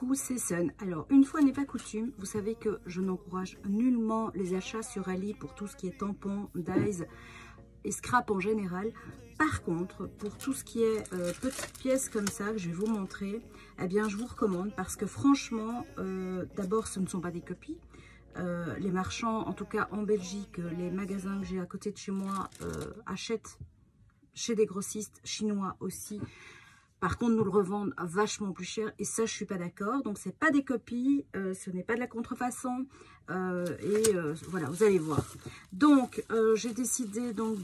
vous, c'est Sun. Alors, une fois n'est pas coutume, vous savez que je n'encourage nullement les achats sur Ali pour tout ce qui est tampons, dyes et scrap en général. Par contre, pour tout ce qui est petites pièces comme ça que je vais vous montrer, eh bien, je vous recommande parce que franchement, d'abord, ce ne sont pas des copies. Les marchands, en tout cas en Belgique, les magasins que j'ai à côté de chez moi achètent chez des grossistes chinois aussi. Par contre, nous le revendent vachement plus cher et ça, je suis pas d'accord. Donc, c'est pas des copies, ce n'est pas de la contrefaçon voilà, vous allez voir. Donc, j'ai décidé donc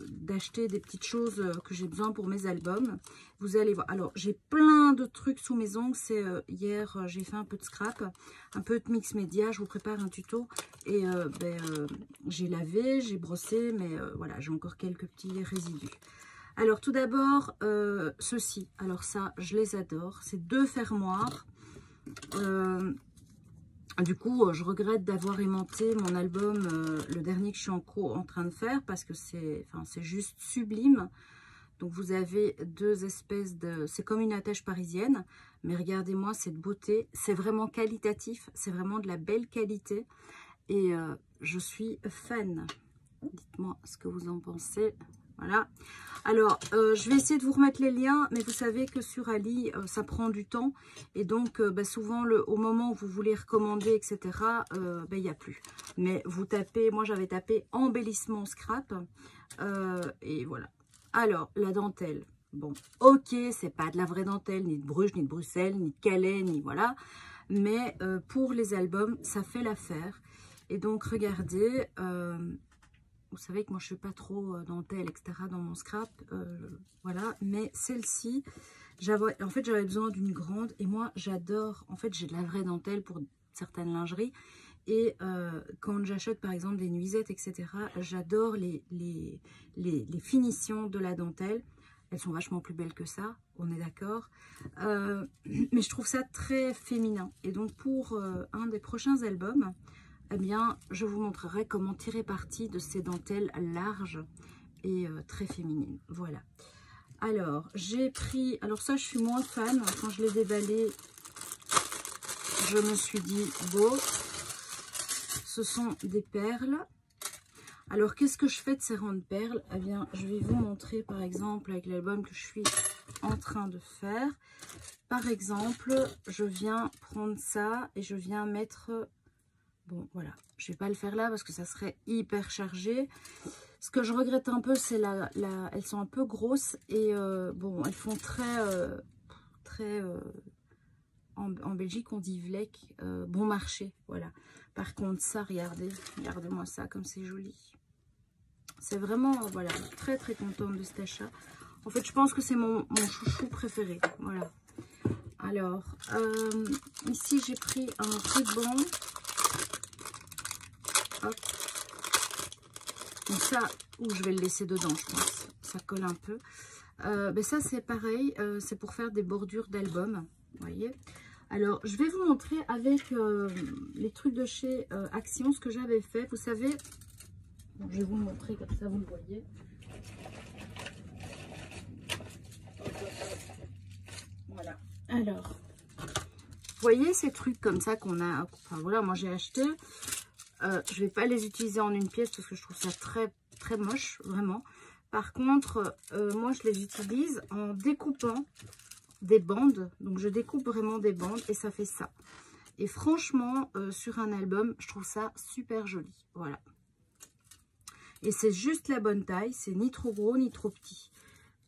d'acheter des petites choses que j'ai besoin pour mes albums. Vous allez voir. Alors, j'ai plein de trucs sous mes ongles. C'est hier, j'ai fait un peu de scrap, un peu de mix média. Je vous prépare un tuto et j'ai lavé, j'ai brossé, mais voilà, j'ai encore quelques petits résidus. Alors, tout d'abord, ceux-ci. Alors ça, je les adore. C'est 2 fermoirs. Du coup, je regrette d'avoir aimanté mon album, le dernier que je suis en train de faire, parce que c'est juste sublime. Donc, vous avez 2 espèces de... C'est comme une attèche parisienne, mais regardez-moi cette beauté. C'est vraiment qualitatif, c'est vraiment de la belle qualité. Et je suis fan. Dites-moi ce que vous en pensez. Voilà. Alors, je vais essayer de vous remettre les liens, mais vous savez que sur Ali, ça prend du temps. Et donc, souvent, au moment où vous voulez recommander, etc., il n'y a plus. Mais vous tapez, moi j'avais tapé embellissement scrap. Et voilà. Alors, la dentelle. Bon, ok, c'est pas de la vraie dentelle, ni de Bruges, ni de Bruxelles, ni de Calais, ni voilà. Mais pour les albums, ça fait l'affaire. Et donc, regardez... vous savez que moi, je ne fais pas trop dentelle, etc. dans mon scrap. Voilà. Mais celle-ci, en fait, j'avais besoin d'une grande. Et moi, j'adore... En fait, j'ai de la vraie dentelle pour certaines lingeries. Et quand j'achète, par exemple, des nuisettes, etc., j'adore les finitions de la dentelle. Elles sont vachement plus belles que ça, on est d'accord. Mais je trouve ça très féminin. Et donc, pour un des prochains albums... eh bien, je vous montrerai comment tirer parti de ces dentelles larges et très féminines. Voilà. Alors, j'ai pris... Alors ça, je suis moins fan. Quand je l'ai déballé, je me suis dit, bon, ce sont des perles. Alors, qu'est-ce que je fais de ces rangs de perles? Eh bien, je vais vous montrer, par exemple, avec l'album que je suis en train de faire. Par exemple, je viens prendre ça et je viens mettre... Bon, voilà, je ne vais pas le faire là parce que ça serait hyper chargé. Ce que je regrette un peu, c'est elles sont un peu grosses et bon, elles font très en Belgique, on dit vlek, bon marché, voilà. Par contre, ça, regardez-moi ça, comme c'est joli. C'est vraiment, voilà, très contente de cet achat. En fait, je pense que c'est mon chouchou préféré, voilà. Alors, ici, j'ai pris un ruban. Hop. Donc ça, je vais le laisser dedans, je pense. Ça colle un peu. Ça, c'est pareil. C'est pour faire des bordures d'albums. Vous voyez. Alors, je vais vous montrer avec les trucs de chez Action ce que j'avais fait. Vous savez, bon, je vais vous le montrer comme ça, vous le voyez. Voilà. Alors, vous voyez ces trucs comme ça qu'on a... Enfin, voilà, moi, j'ai acheté... je vais pas les utiliser en une pièce parce que je trouve ça très moche, vraiment. Par contre, moi, je les utilise en découpant des bandes. Donc, je découpe vraiment des bandes et ça fait ça. Et franchement, sur un album, je trouve ça super joli. Voilà. Et c'est juste la bonne taille. C'est ni trop gros, ni trop petit.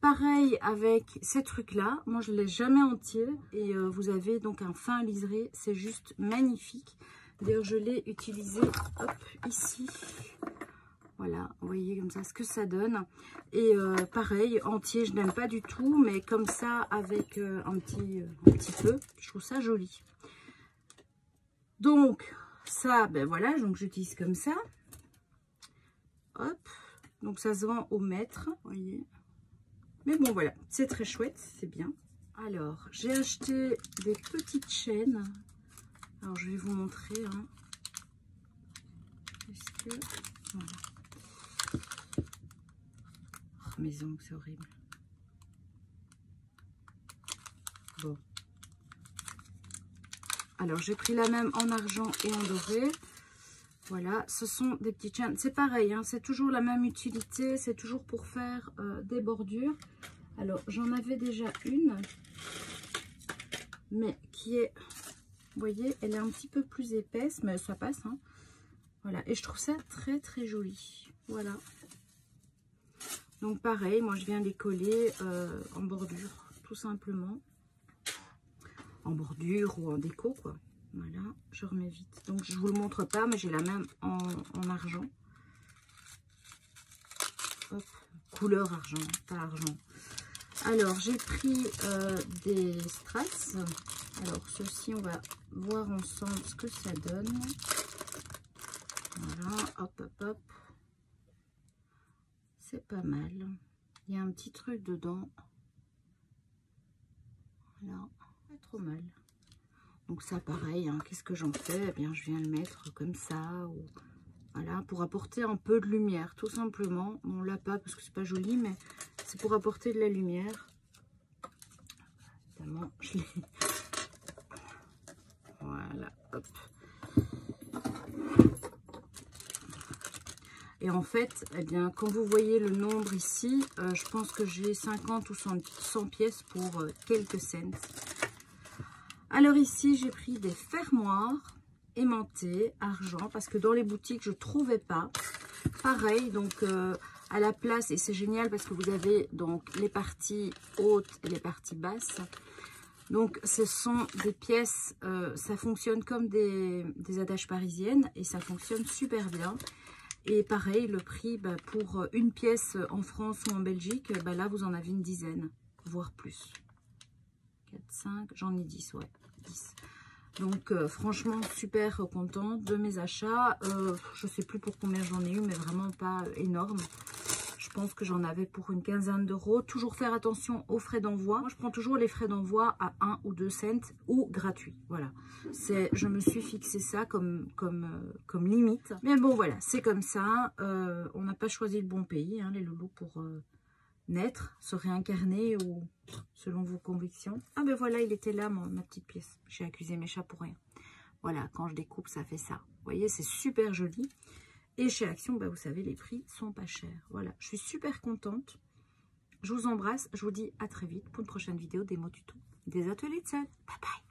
Pareil avec ces trucs-là. Moi, je ne les laisse jamais entier. Et vous avez donc un fin liseré. C'est juste magnifique. D'ailleurs, je l'ai utilisé, hop, ici. Voilà, vous voyez comme ça ce que ça donne. Et pareil, entier, je n'aime pas du tout. Mais comme ça, avec un petit peu, je trouve ça joli. Donc, ça, ben voilà, donc j'utilise comme ça. Hop, donc ça se vend au mètre, vous voyez. Mais bon, voilà, c'est très chouette, c'est bien. Alors, j'ai acheté des petites chaînes. Alors, je vais vous montrer. Hein. Est-ce que... Voilà. Oh, mes ongles, c'est horrible. Bon. Alors, j'ai pris la même en argent et en doré. Voilà, ce sont des petites chaînes. C'est pareil, hein, c'est toujours la même utilité. C'est toujours pour faire des bordures. Alors, j'en avais déjà une, mais qui est, vous voyez, elle est un petit peu plus épaisse, mais ça passe, hein. Voilà, et je trouve ça très très joli. Voilà. Donc pareil, moi je viens les coller en bordure, tout simplement. En bordure ou en déco, quoi. Voilà, je remets vite. Donc je vous le montre pas, mais j'ai la même en argent. Hop, couleur argent, pas argent. Alors j'ai pris des strass. Alors ceux-ci, on va voir ensemble ce que ça donne. Voilà, hop, hop, hop. C'est pas mal. Il y a un petit truc dedans. Voilà, pas trop mal. Donc ça, pareil, hein, qu'est-ce que j'en fais? Eh bien, je viens le mettre comme ça. Ou, voilà, pour apporter un peu de lumière, tout simplement. On l'a pas parce que c'est pas joli, mais c'est pour apporter de la lumière. Évidemment, je l'ai... Voilà, hop. Et en fait, eh bien, quand vous voyez le nombre ici, je pense que j'ai 50 ou 100 pièces pour quelques cents. Alors ici, j'ai pris des fermoirs aimantés, argent, parce que dans les boutiques, je ne trouvais pas. Pareil, donc à la place, et c'est génial parce que vous avez donc les parties hautes et les parties basses. Donc ce sont des pièces, ça fonctionne comme des adages parisiennes et ça fonctionne super bien. Et pareil, le prix, pour une pièce en France ou en Belgique, là, vous en avez une dizaine, voire plus. 4, 5, j'en ai 10, ouais, 10. Donc, franchement, super contente de mes achats. Je ne sais plus pour combien j'en ai eu, mais vraiment pas énorme. Je pense que j'en avais pour une quinzaine d'euros. Toujours faire attention aux frais d'envoi. Moi, je prends toujours les frais d'envoi à 1 ou 2 cents ou gratuits. Voilà. Je me suis fixé ça comme limite. Mais bon, voilà, c'est comme ça. On n'a pas choisi le bon pays, hein, les loulous, pour naître, se réincarner ou selon vos convictions. Ah ben voilà, il était là, ma petite pièce. J'ai accusé mes chats pour rien. Voilà, quand je découpe, ça fait ça. Vous voyez, c'est super joli. Et chez Action, vous savez, les prix sont pas chers. Voilà, je suis super contente. Je vous embrasse. Je vous dis à très vite pour une prochaine vidéo des mots tuto des ateliers de sel. Bye bye.